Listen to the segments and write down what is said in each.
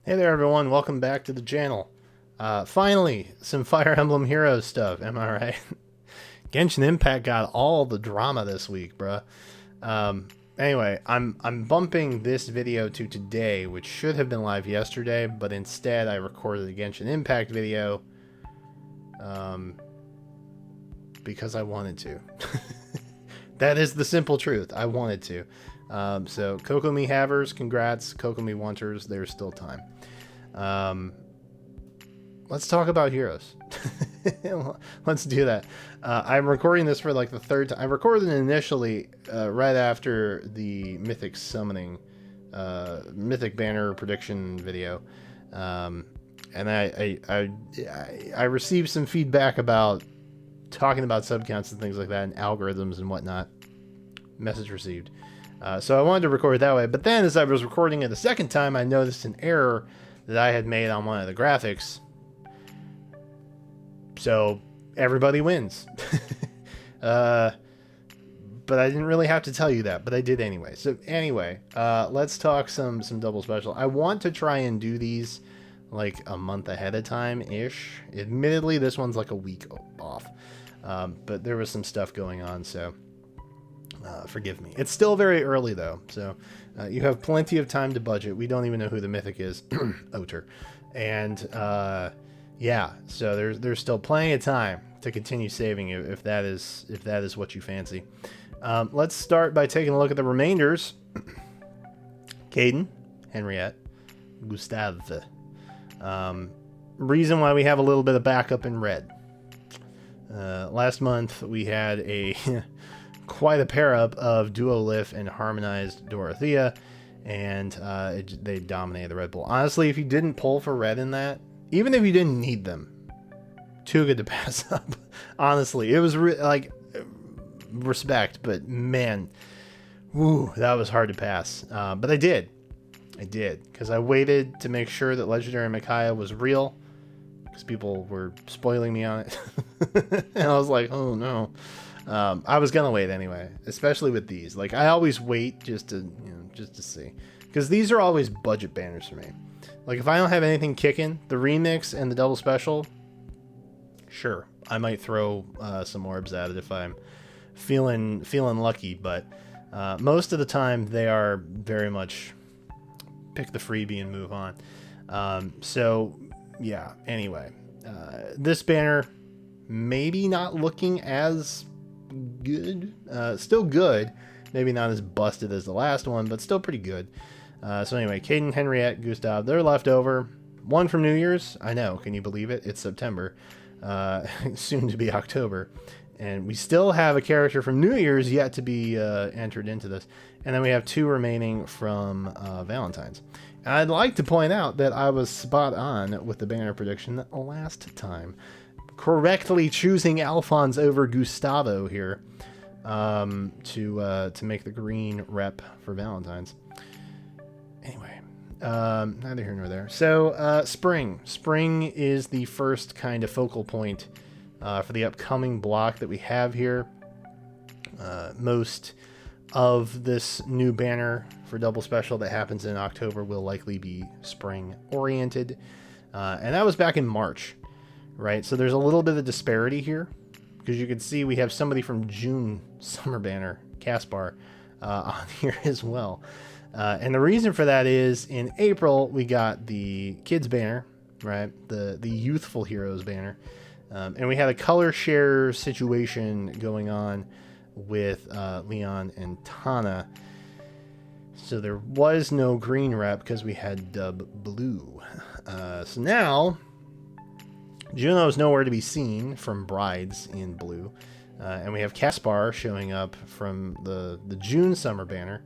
Hey there everyone, welcome back to the channel. Finally, some Fire Emblem Heroes stuff, am I right? Genshin Impact got all the drama this week, bruh. Anyway, I'm bumping this video to today, which should have been live yesterday, but instead I recorded the Genshin Impact video because I wanted to. That is the simple truth. I wanted to. So Kokomi havers, congrats. Kokomi wanters, there's still time. Let's talk about Heroes. Let's do that. I'm recording this for like the third time. I recorded it initially right after the Mythic Summoning, Mythic Banner prediction video. And I received some feedback about talking about subcounts and things like that and algorithms and whatnot. Message received. So I wanted to record it that way. But then as I was recording it the second time, I noticed an error that I had made on one of the graphics. So everybody wins. But I didn't really have to tell you that, but I did anyway. So anyway, let's talk some double special. I want to try and do these like a month ahead of time-ish. Admittedly, this one's like a week off. But there was some stuff going on, so forgive me. It's still very early though, so you have plenty of time to budget. We don't even know who the mythic is, Oter, and yeah, so there's still plenty of time to continue saving if that is what you fancy. Let's start by taking a look at the remainders. Caden, Henriette, Gustave. Reason why we have a little bit of backup in red. Last month we had a quite a pair up of Duolith and Harmonized Dorothea, and they dominated the Red Bull. Honestly, if you didn't pull for red in that, even if you didn't need them, too good to pass up. Honestly, it was like respect, but man, woo, that was hard to pass. But I did because I waited to make sure that Legendary Micaiah was real, because people were spoiling me on it. And I was like, oh no. I was gonna wait anyway, especially with these. Like, I always wait just to see, because these are always budget banners for me. Like, if I don't have anything kicking, the remix and the double special, sure, I might throw some orbs at it if I'm feeling lucky. But most of the time, they are very much pick the freebie and move on. So yeah. Anyway, this banner maybe not looking as good, still good, maybe not as busted as the last one, but still pretty good. So anyway, Caden, Henriette, Gustav, they're left over. One from New Year's, I know, can you believe it? It's September, soon to be October, and we still have a character from New Year's yet to be entered into this. And then we have two remaining from Valentine's. And I'd like to point out that I was spot on with the banner prediction last time, correctly choosing Alphonse over Gustavo here to make the green rep for Valentine's. Anyway, neither here nor there. So spring is the first kind of focal point for the upcoming block that we have here. Most of this new banner for double special that happens in October will likely be spring oriented, and that was back in March. Right, so there's a little bit of disparity here, because you can see we have somebody from June Summer Banner, Caspar, on here as well. And the reason for that is in April we got the Kids Banner, right, the Youthful Heroes Banner, and we had a color share situation going on with Leon and Tana. So there was no green rep because we had Dub Blue. So now Juno is nowhere to be seen from Brides in blue. And we have Caspar showing up from the June Summer Banner,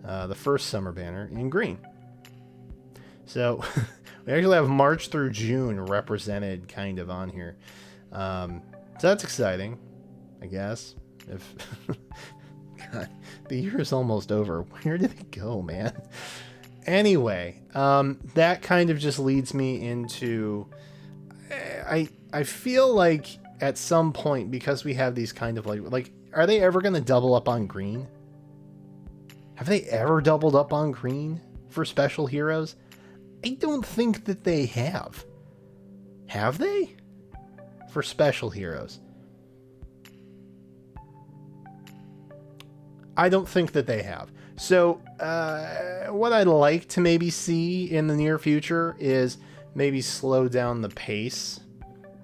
the first Summer Banner, in green. So we actually have March through June represented kind of on here. So that's exciting, I guess. If God, the year is almost over. Where did it go, man? Anyway, that kind of just leads me into... I feel like at some point, because we have these kind of like are they ever going to double up on green? Have they ever doubled up on green for special heroes? I don't think that they have. Have they? For special heroes. I don't think that they have. So, what I'd like to maybe see in the near future is maybe slow down the pace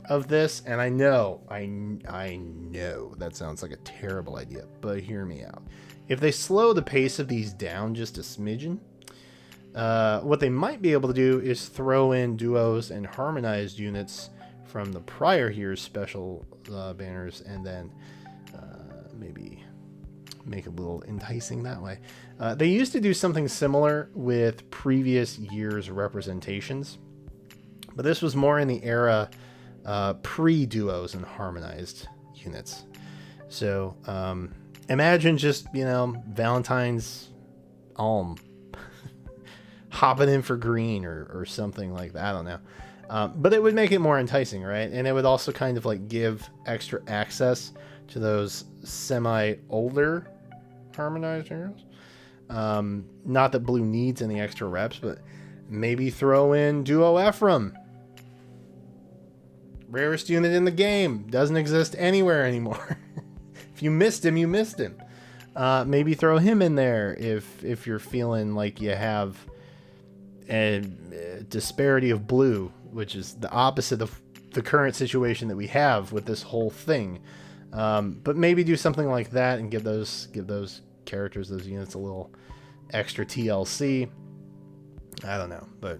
of this. And I know that sounds like a terrible idea, but hear me out. If they slow the pace of these down just a smidgen, what they might be able to do is throw in duos and harmonized units from the prior year's special banners, and then maybe make it a little enticing that way. They used to do something similar with previous year's representations, but this was more in the era pre-duos and harmonized units. So imagine just, Valentine's Alm hopping in for green or something like that. I don't know. But it would make it more enticing, right? And it would also kind of like give extra access to those semi-older harmonized heroes. Not that blue needs any extra reps, but maybe throw in Duo Ephraim. Rarest unit in the game. Doesn't exist anywhere anymore. If you missed him, you missed him. Maybe throw him in there if you're feeling like you have a disparity of blue, which is the opposite of the current situation that we have with this whole thing. But maybe do something like that and give those characters, those units, a little extra TLC. I don't know, but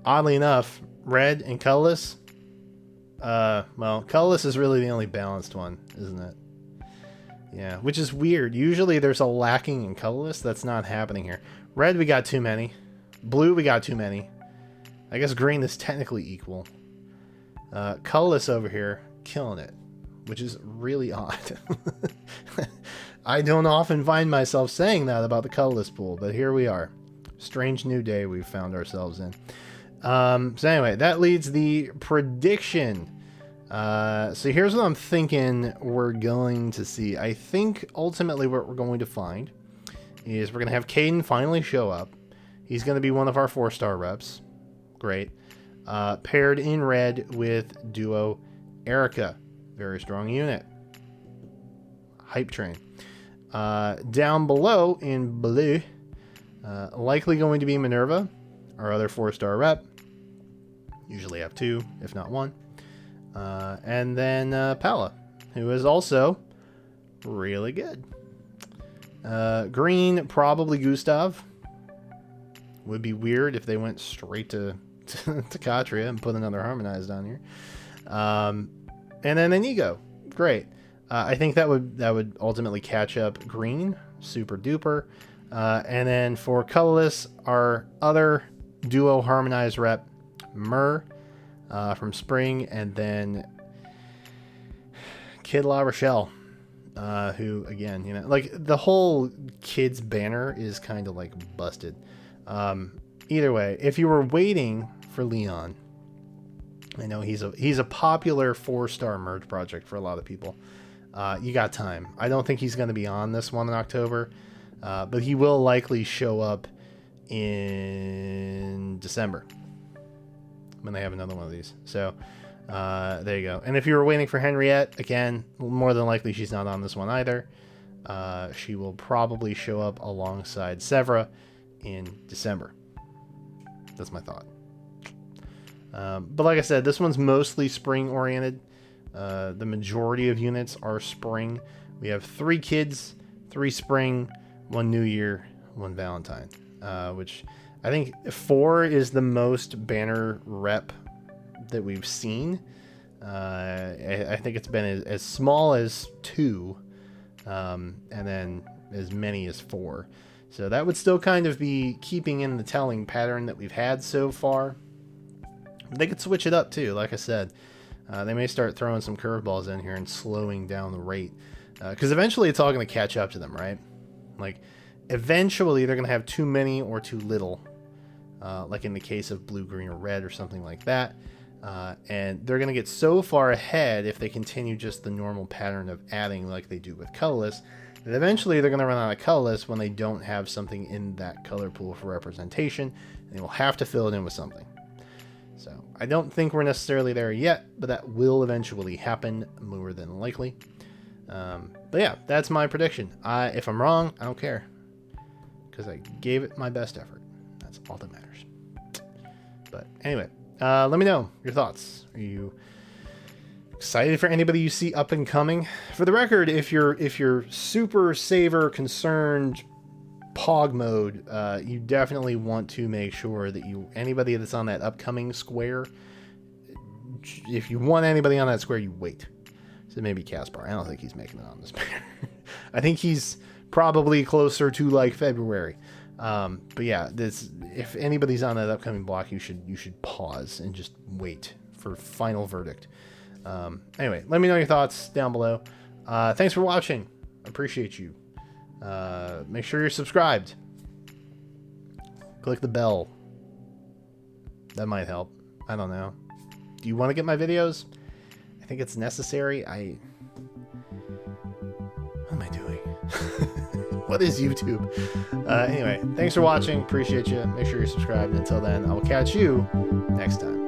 oddly enough, red and colorless. Colorless is really the only balanced one, isn't it? Yeah, which is weird. Usually there's a lacking in colorless. That's not happening here. Red, we got too many. Blue, we got too many. I guess green is technically equal. Colorless over here, killing it, which is really odd. I don't often find myself saying that about the colorless pool, but here we are. Strange new day we've found ourselves in. So anyway, that leads the prediction. So here's what I'm thinking we're going to see. I think ultimately what we're going to find is we're going to have Caden finally show up. He's going to be one of our 4-star reps. Great. Paired in red with Duo Erica. Very strong unit. Hype train. Down below in blue, likely going to be Minerva, our other 4-star rep. Usually have 2, if not 1. And then Pala, who is also really good. Green, probably Gustav. Would be weird if they went straight to Katria and put another harmonized on here. And then Inigo. Great. I think that would ultimately catch up green. Super duper. And then for colorless, our other duo harmonized rep, Myrrh, from Spring, and then Kid La Rochelle, who again, like the whole kids banner is kind of like busted. Either way, if you were waiting for Leon, I know he's a popular 4-star merge project for a lot of people. You got time. I don't think he's going to be on this one in October, but he will likely show up in December when they have another one of these. So there you go. And if you were waiting for Henriette, again, more than likely she's not on this one either. She will probably show up alongside Severa in December. That's my thought. But like I said, this one's mostly spring oriented. The majority of units are spring. We have 3 kids, 3 spring, 1 New Year, 1 Valentine, which I think 4 is the most banner rep that we've seen. I think it's been as small as 2, and then as many as 4. So that would still kind of be keeping in the telling pattern that we've had so far. They could switch it up too, like I said. They may start throwing some curveballs in here and slowing down the rate. Because eventually it's all going to catch up to them, right? Like, eventually they're going to have too many or too little. Like in the case of blue, green, or red or something like that. And they're going to get so far ahead if they continue just the normal pattern of adding like they do with colorless, that eventually they're going to run out of colorless when they don't have something in that color pool for representation, and they will have to fill it in with something. So I don't think we're necessarily there yet, but that will eventually happen, more than likely. But yeah, that's my prediction. If I'm wrong, I don't care, because I gave it my best effort. That's all that matters. But anyway, let me know your thoughts. Are you excited for anybody you see up and coming? For the record, if you're super saver concerned Pog mode, you definitely want to make sure that anybody that's on that upcoming square, if you want anybody on that square, you wait. So maybe Caspar. I don't think he's making it on this pair. I think he's probably closer to like February. But yeah, if anybody's on that upcoming block, you should pause and just wait for final verdict. Anyway, let me know your thoughts down below. Thanks for watching. Appreciate you. Make sure you're subscribed. Click the bell. That might help. I don't know. Do you want to get my videos? I think it's necessary. What am I doing? What is YouTube? Anyway, thanks for watching. Appreciate you. Make sure you're subscribed. Until then, I will catch you next time.